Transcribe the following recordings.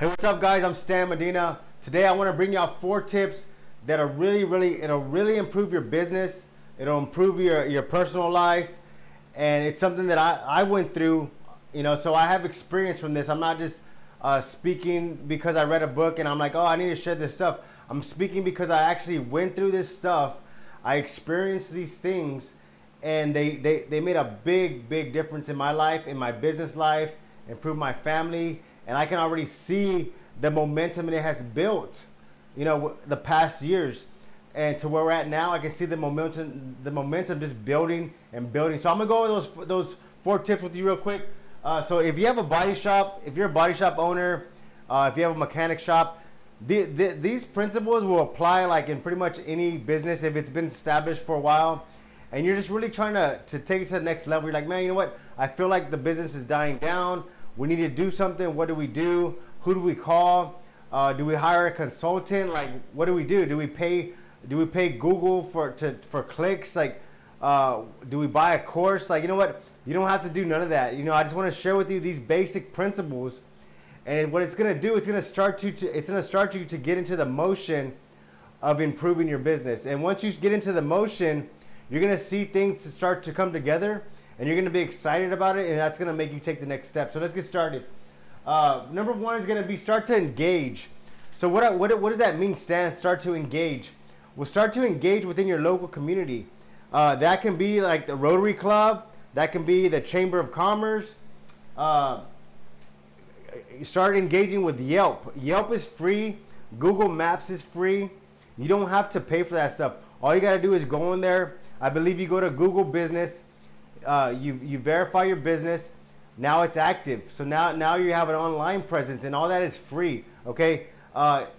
Hey, what's up, guys? I'm Stan Medina. Today, I want to bring you out 4 tips that are it'll really improve your business. It'll improve your personal life, and it's something that I went through. So I have experience from this. I'm not just speaking because I read a book and I'm like, oh, I need to share this stuff. I'm speaking because I actually went through this stuff. I experienced these things, and they made a big difference in my life, in my business life, improved my family. And I can already see the momentum it has built, the past years, and to where we're at now. I can see the momentum just building and building. So I'm gonna go over those 4 tips with you real quick. So if you have a body shop, if you're a body shop owner, if you have a mechanic shop, these principles will apply like in pretty much any business if it's been established for a while, and you're just really trying to take it to the next level. You're like, man, you know what? I feel like the business is dying down. We need to do something. What do we do? Who do we call? Do we hire a consultant? Like, what do we do? Do we pay Google for clicks? Like, do we buy a course? Like, you know what? You don't have to do none of that. I just want to share with you these basic principles, and what it's gonna do, it's gonna start you to get into the motion of improving your business. And once you get into the motion, you're gonna see things start to come together, and you're going to be excited about it, and that's going to make you take the next step. So let's get started. Number 1 is going to be start to engage. So what does that mean, Stan? Start to engage. Well, start to engage within your local community. That can be like the Rotary Club. That can be the Chamber of Commerce. Start engaging with Yelp. Yelp is free. Google Maps is free. You don't have to pay for that stuff. All you got to do is go in there. I believe you go to Google Business. You verify your business. Now it's active. So now you have an online presence, and all that is free. Okay.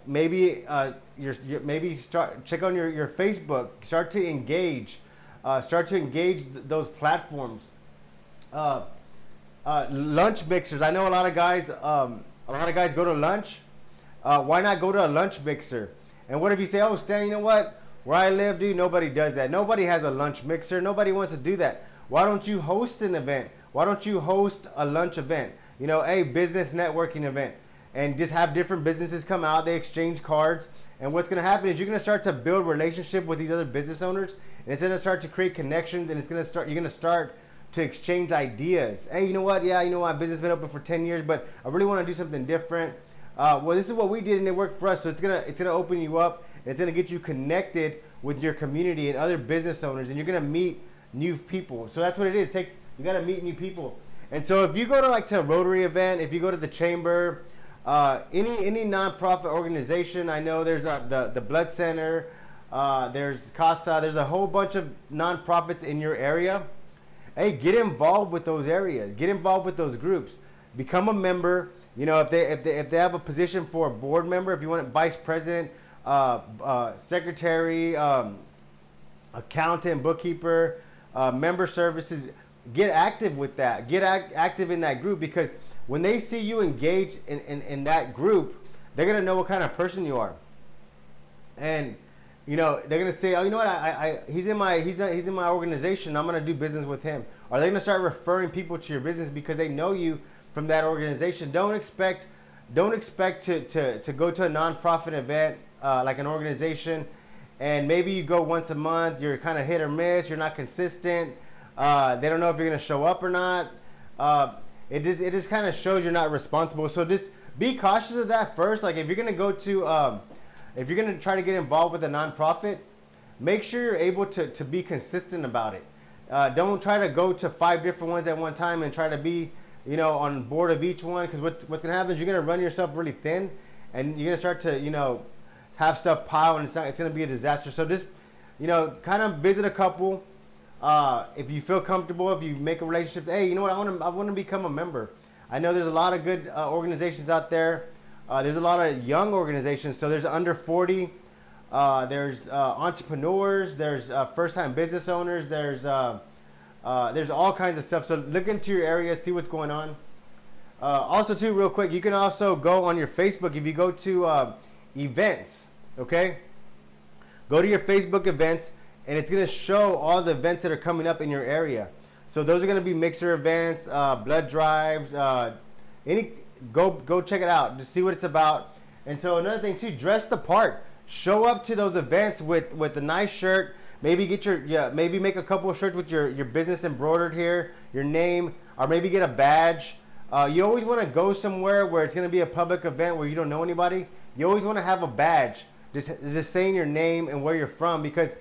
Maybe check on your Facebook. Start to engage. Those platforms. Lunch mixers. I know a lot of guys go to lunch. Why not go to a lunch mixer? And what if you say, oh, Stan, you know what? Where I live, dude, nobody does that. Nobody has a lunch mixer. Nobody wants to do that. Why don't you host an event? Why don't you host a lunch event? A business networking event, and just have different businesses come out. They exchange cards, and what's going to happen is you're going to start to build relationship with these other business owners, and it's going to start to create connections, and you're going to start to exchange ideas. Hey, you know what? Yeah, my business has been open for 10 years, but I really want to do something different. Well, this is what we did, and it worked for us. So it's gonna open you up. And it's gonna get you connected with your community and other business owners, and you're gonna meet new people. So that's what it is. You got to meet new people. And so if you go to a Rotary event, if you go to the Chamber, any nonprofit organization, I know there's the Blood Center, there's CASA, there's a whole bunch of nonprofits in your area. Hey, get involved with those areas. Get involved with those groups. Become a member. If they have a position for a board member, if you want vice president, secretary, accountant, bookkeeper, member services, get active with that. Get active in that group, because when they see you engage in that group, they're gonna know what kind of person you are, and they're gonna say, oh, you know what, he's in my organization. I'm gonna do business with him. Or they're gonna start referring people to your business because they know you from that organization. Don't expect to go to a nonprofit event like an organization, and maybe you go once a month. You're kind of hit or miss. You're not consistent. They don't know if you're gonna show up or not. It just kind of shows you're not responsible. So just be cautious of that first. Like if you're gonna try to get involved with a nonprofit, make sure you're able to be consistent about it. Don't try to go to 5 different ones at one time and try to be on board of each one, because what's gonna happen is you're gonna run yourself really thin, and you're gonna start to have stuff pile, and it's gonna be a disaster. So just kind of visit a couple. If you feel comfortable, if you make a relationship, hey, you know what, I want to become a member. I know there's a lot of good organizations out there. There's a lot of young organizations. So there's under 40. There's entrepreneurs. There's first-time business owners. There's all kinds of stuff. So look into your area, see what's going on. Also, too, real quick, you can also go on your Facebook. If you go to events, okay, go to your Facebook events, and it's going to show all the events that are coming up in your area. So those are going to be mixer events, blood drives, go check it out. Just see what it's about. And so another thing too, dress the part. Show up to those events with a nice shirt. Maybe maybe make a couple of shirts with your business embroidered here, your name, or maybe get a badge. You always want to go somewhere where it's going to be a public event where you don't know anybody. You always want to have a badge, just saying your name and where you're from, because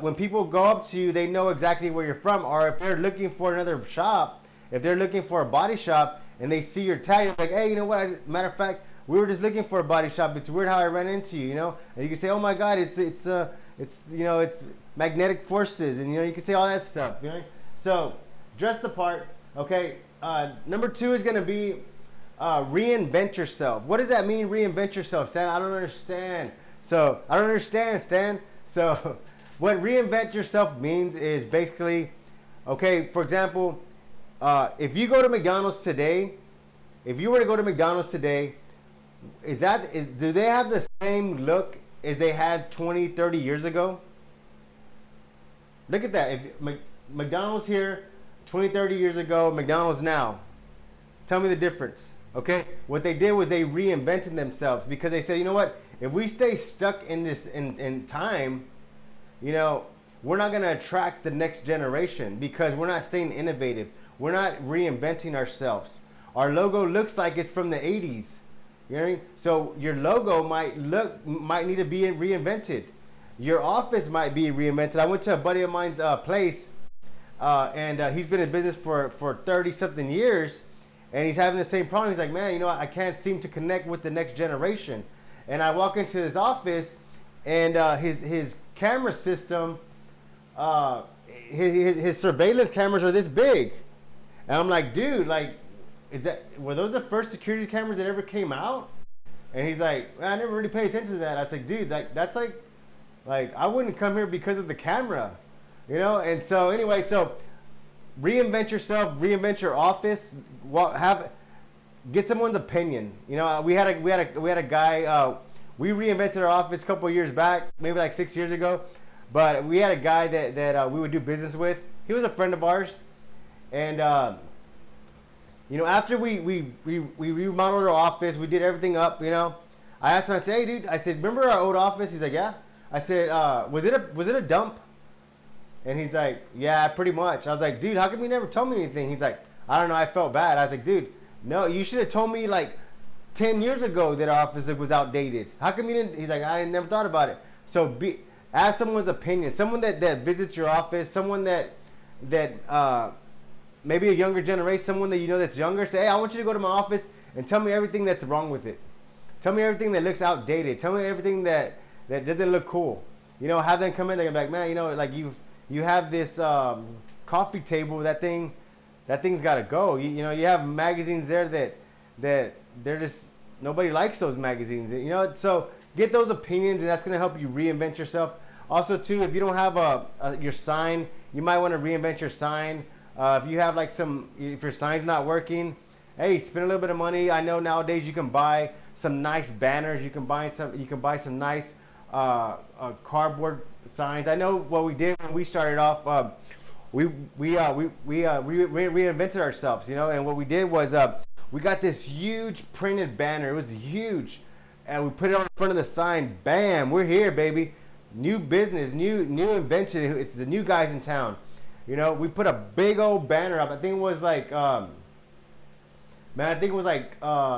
when people go up to you, they know exactly where you're from. Or if they're looking for another shop, if they're looking for a body shop and they see your tag, they're like, hey, you know what? Matter of fact, we were just looking for a body shop. It's weird how I ran into you, you know. And you can say, oh my God, it's you know, it's magnetic forces, and you know, you can say all that stuff, you know. So dress the part, okay. Number 2 is going to be reinvent yourself. What does that mean, reinvent yourself, Stan? I don't understand. Stan. So what reinvent yourself means is basically, okay, for example, if you go to McDonald's today, if you were to go to McDonald's today, do they have the same look as they had 20, 30 years ago? Look at that. If McDonald's here 20, 30 years ago, McDonald's now. Tell me the difference. Okay? What they did was they reinvented themselves, because they said, you know what? If we stay stuck in this in time, you know, we're not going to attract the next generation, because we're not staying innovative. We're not reinventing ourselves. Our logo looks like it's from the 80s. You know what I mean? So your logo might need to be reinvented. Your office might be reinvented. I went to a buddy of mine's place, and he's been in business for 30 something years, and he's having the same problem. He's like, man, you know, I can't seem to connect with the next generation. And I walk into his office, and his camera system, his surveillance cameras are this big, and I'm like, dude, like, were those the first security cameras that ever came out? And he's like, I never really paid attention to that. I was like, dude, that's like I wouldn't come here because of the camera, you know. And so anyway, so reinvent yourself, reinvent your office. Get someone's opinion. You know, we had a guy. We reinvented our office a couple of years back, maybe like 6 years ago. But we had a guy that we would do business with. He was a friend of ours, and you know, after we remodeled our office, we did everything up, you know. I asked him, I said, hey, dude, I said, remember our old office? He's like, yeah. I said, was it a dump? And he's like, yeah, pretty much. I was like, dude, how come you never told me anything? He's like, I don't know, I felt bad. I was like, dude, no, you should have told me like 10 years ago that our office was outdated. How come you didn't? He's like, I never thought about it. So ask someone's opinion, someone that visits your office, someone that maybe a younger generation, someone that you know that's younger. Say, hey, I want you to go to my office and tell me everything that's wrong with it. Tell me everything that looks outdated. Tell me everything that doesn't look cool. You know, have them come in. They're gonna be like, man, you know, like you have this coffee table. That thing's got to go. You know, you have magazines there that they're just, nobody likes those magazines. You know, so get those opinions, and that's gonna help you reinvent yourself. Also, too, if you don't have your sign, you might want to reinvent your sign. If you have if your sign's not working, hey, spend a little bit of money. I know nowadays you can buy some nice banners. You can buy some nice cardboard signs. I know what we did when we started off. We reinvented ourselves, you know. And what we did was we got this huge printed banner. It was huge, and we put it on the front of the sign. Bam, we're here, baby. New business, new invention. It's the new guys in town. You know, we put a big old banner up. I think it was like,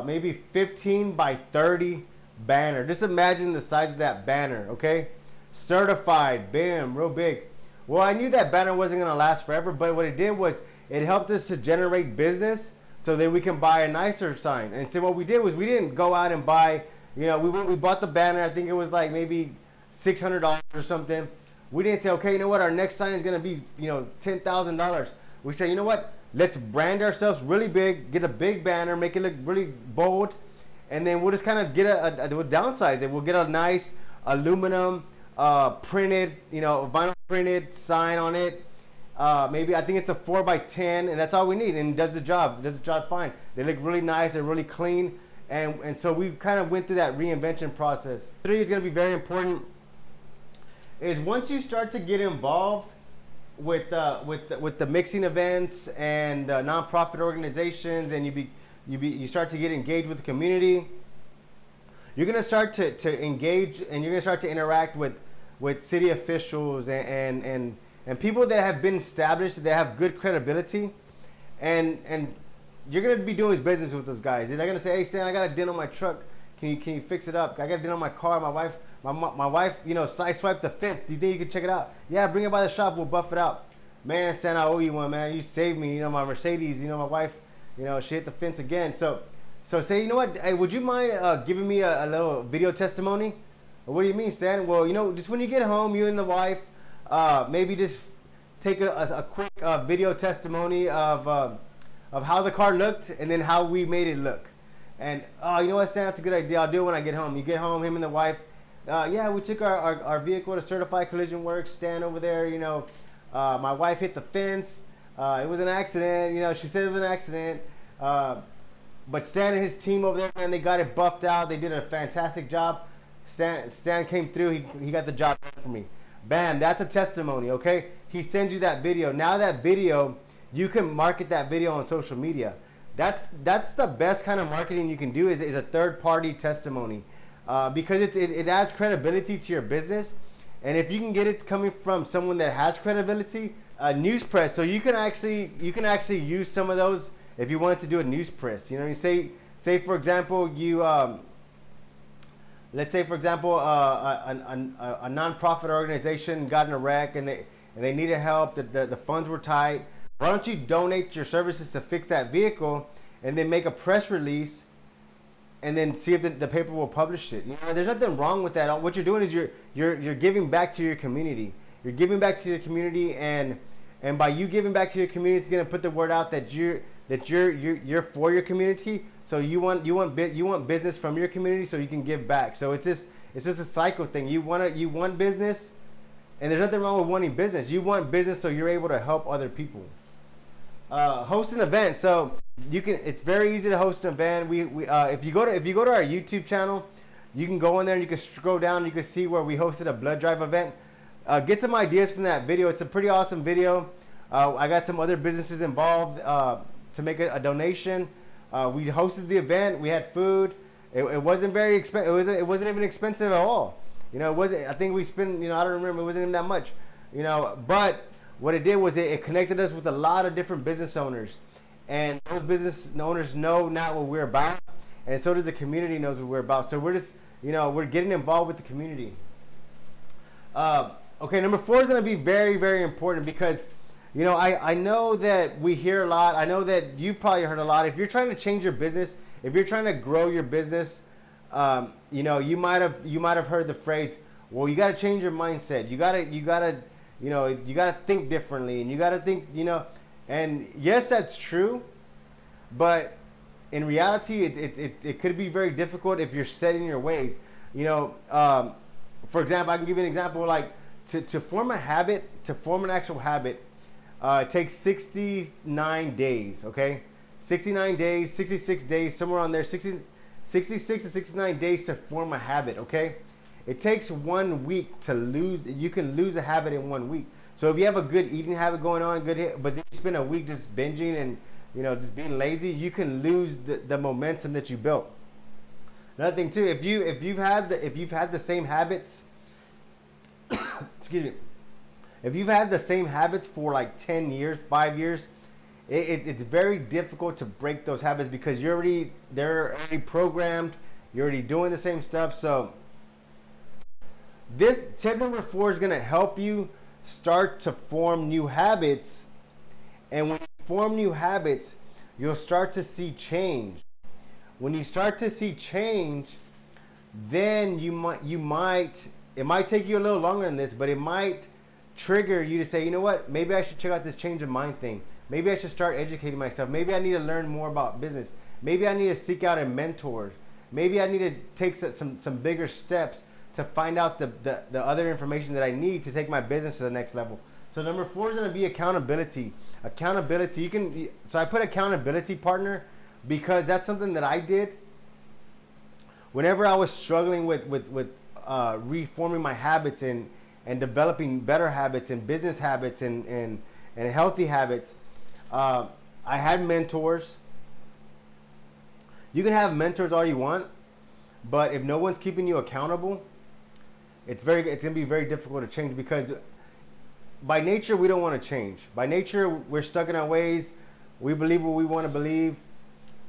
maybe 15 by 30 banner. Just imagine the size of that banner, okay? Certified, bam, real big. Well, I knew that banner wasn't gonna last forever, but what it did was it helped us to generate business so that we can buy a nicer sign. And so what we did was we didn't go out and buy, you know, we bought the banner. I think it was like maybe $600 or something. We didn't say, okay, you know what, our next sign is going to be, you know, $10,000. We said, you know what, let's brand ourselves really big, get a big banner, make it look really bold, and then we'll just kind of get we'll downsize it. We'll get a nice aluminum printed, you know, vinyl printed sign on it. Maybe, I think it's a 4x10, and that's all we need, and it does the job. It does the job fine. They look really nice, they're really clean, and so we kind of went through that reinvention process. 3 is going to be very important. Is once you start to get involved with the mixing events and nonprofit organizations, and you You start to get engaged with the community. You're gonna start to engage, and you're gonna start to interact with city officials and people that have been established, that have good credibility, and you're gonna be doing business with those guys. They're gonna say, "Hey Stan, I got a dent on my truck. Can you fix it up? I got a dent on my car. My wife, sideswiped the fence. Do you think you can check it out? Yeah, bring it by the shop. We'll buff it out." Man, Stan, I owe you one, man. You saved me. My Mercedes. My wife. She hit the fence again. So say, you know what? Hey, would you mind giving me a little video testimony? What do you mean, Stan? Well, just when you get home, you and the wife, maybe just take a quick video testimony of how the car looked and then how we made it look. And you know what, Stan? That's a good idea. I'll do it when I get home. You get home, him and the wife. Yeah, we took our vehicle to Certified Collision Works. Stan over there, my wife hit the fence. It was an accident. She said it was an accident. But Stan and his team over there, man, they got it buffed out. They did a fantastic job. Stan came through. He got the job done for me. Bam, that's a testimony, okay? He sends you that video. Now that video, you can market that video on social media. That's the best kind of marketing you can do is a third-party testimony, because it adds credibility to your business. And if you can get it coming from someone that has credibility, news press. So you can actually use some of those if you wanted to do a news press. You say for example let's say for example a nonprofit organization got in a wreck and they needed help. The funds were tight. Why don't you donate your services to fix that vehicle and then make a press release and then see if the paper will publish it? There's nothing wrong with that. What you're doing is you're giving back to your community. You're giving back to your community, and by you giving back to your community, it's gonna put the word out that you're for your community. So you want business from your community so you can give back. So it's just a cycle thing. You want business, and there's nothing wrong with wanting business. You want business so you're able to help other people. Host an event. So it's very easy to host an event. If you go to our YouTube channel, you can go in there and you can scroll down and you can see where we hosted a blood drive event. Get some ideas from that video. It's a pretty awesome video. I got some other businesses involved to make a donation. We hosted the event. We had food. It wasn't very expensive. It wasn't even expensive at all. It wasn't. I think we spent. I don't remember. It wasn't even that much. But what it did was it connected us with a lot of different business owners, and those business owners know not what we're about, and so does the community knows what we're about. So we're just, we're getting involved with the community. Okay, number 4 is going to be very, very important because, I know that we hear a lot. I know that you've probably heard a lot. If you're trying to change your business, if you're trying to grow your business, you might have heard the phrase, well, you got to change your mindset. You got to think differently, and you got to think, and yes, that's true, but in reality, it could be very difficult if you're set in your ways. For example, I can give you an example, like to form a habit, to form an actual habit, it takes 69 days, okay? 69 days, 66 days, somewhere on there, 66 to 69 days to form a habit, okay? It takes 1 week to lose. You can lose a habit in 1 week. So if you have a good eating habit going on, but then you spend a week just binging and just being lazy, you can lose the momentum that you built. Another thing too, if you've had the same habits, excuse me, if you've had the same habits for like 10 years, 5 years, it's very difficult to break those habits because they're already programmed. You're already doing the same stuff. So this tip number 4 is going to help you start to form new habits. And when you form new habits, you'll start to see change. When you start to see change, then it might take you a little longer than this, but it might trigger you to say, you know what, maybe I should check out this change of mind thing. Maybe I should start educating myself. Maybe I need to learn more about business. Maybe I need to seek out a mentor. Maybe I need to take some bigger steps to find out the other information that I need to take my business to the next level. So number 4 is going to be accountability. Accountability. So I put accountability partner because that's something that I did whenever I was struggling with reforming my habits and developing better habits and business habits and healthy habits. I had mentors. You can have mentors all you want, but if no one's keeping you accountable, it's gonna be very difficult to change, because by nature we don't want to change. By nature we're stuck in our ways. We believe what we want to believe,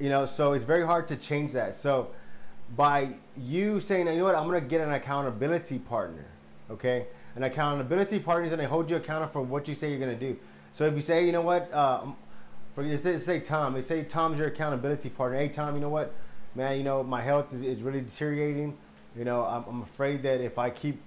so it's very hard to change that. So by you saying, you know what, I'm gonna get an accountability partner, okay? An accountability partner is gonna hold you accountable for what you say you're gonna do. So if you say, you know what, say Tom, they say Tom's your accountability partner. Hey Tom, you know what, man, my health is really deteriorating. I'm afraid that if I keep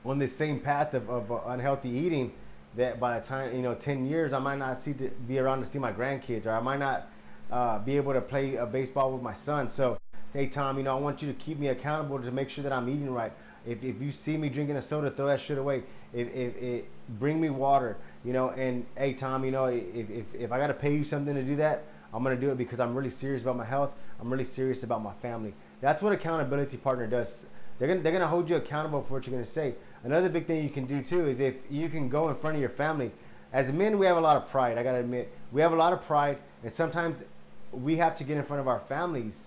on this same path of unhealthy eating, that by the time 10 years I might not be around to see my grandkids, or I might not be able to play baseball with my son. So hey Tom, I want you to keep me accountable to make sure that I'm eating right. If you see me drinking a soda, throw that shit away. If bring me water, and hey Tom, if I gotta pay you something to do that, I'm gonna do it, because I'm really serious about my health. I'm really serious about my family. That's what accountability partner does. They're gonna hold you accountable for what you're gonna say. Another big thing you can do too is if you can go in front of your family. As men, we have a lot of pride. I gotta admit, we have a lot of pride, and sometimes we have to get in front of our families,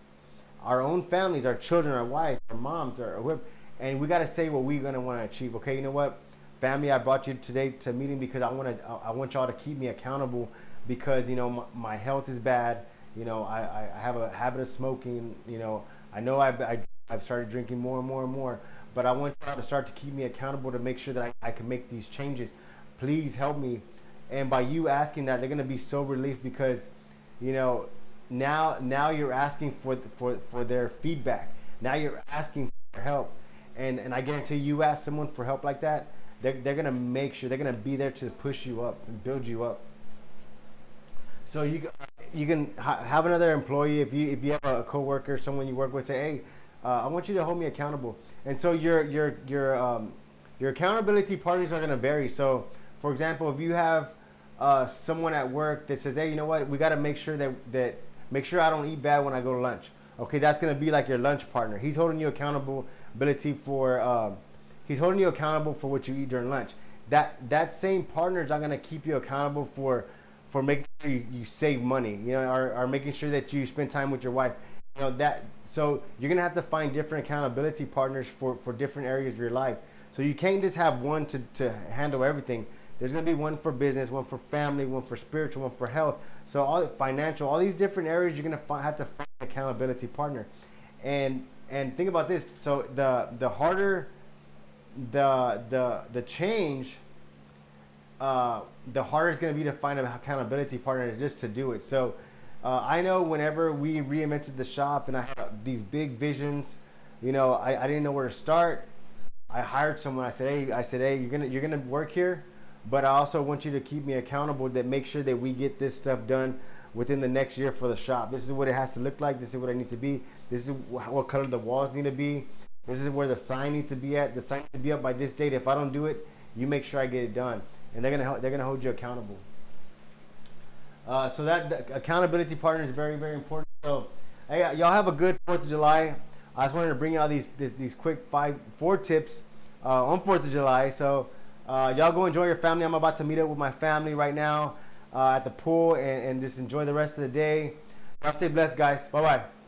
our own families, our children, our wife, our moms, or whoever, and we gotta say what we're gonna want to achieve. Okay, you know what, family, I brought you today to a meeting because I want y'all to keep me accountable, because my health is bad. I have a habit of smoking. I know I've started drinking more and more and more, but I want y'all to start to keep me accountable to make sure that I can make these changes. Please help me. And by you asking that, they're gonna be so relieved, because now you're asking for their feedback. Now you're asking for help, and I guarantee you ask someone for help like that, they're gonna make sure they're gonna be there to push you up and build you up. So you can have another employee, if you have a coworker, someone you work with, say, hey, I want you to hold me accountable. And so your accountability partners are going to vary. So for example, if you have someone at work that says, hey, you know what, we got to make sure that make sure I don't eat bad when I go to lunch. Okay, that's going to be like your lunch partner. He's holding you accountability for he's holding you accountable for what you eat during lunch. That same partner is not going to keep you accountable for making sure you save money, or making sure that you spend time with your wife. So you're gonna have to find different accountability partners for different areas of your life. So you can't just have one to handle everything. There's gonna be one for business, one for family, one for spiritual, one for health. So all financial, all these different areas, you're gonna have to find an accountability partner. And think about this. So the harder the change, the harder it's going to be to find an accountability partner just to do it. So I know whenever we reinvented the shop and I had these big visions, I didn't know where to start. I hired someone. I said, hey, you're gonna work here, but I also want you to keep me accountable, that make sure that we get this stuff done within the next year for the shop. This is what it has to look like. This is what it needs to be. This is what color the walls need to be. This is where the sign needs to be at. The sign needs to be up by this date. If I don't do it, you make sure I get it done. And they're gonna hold you accountable. So that the accountability partner is very, very important. So hey, y'all have a good 4th of July. I just wanted to bring y'all these quick 4 tips on 4th of July. So y'all go enjoy your family. I'm about to meet up with my family right now at the pool and just enjoy the rest of the day. Y'all stay blessed, guys. Bye bye.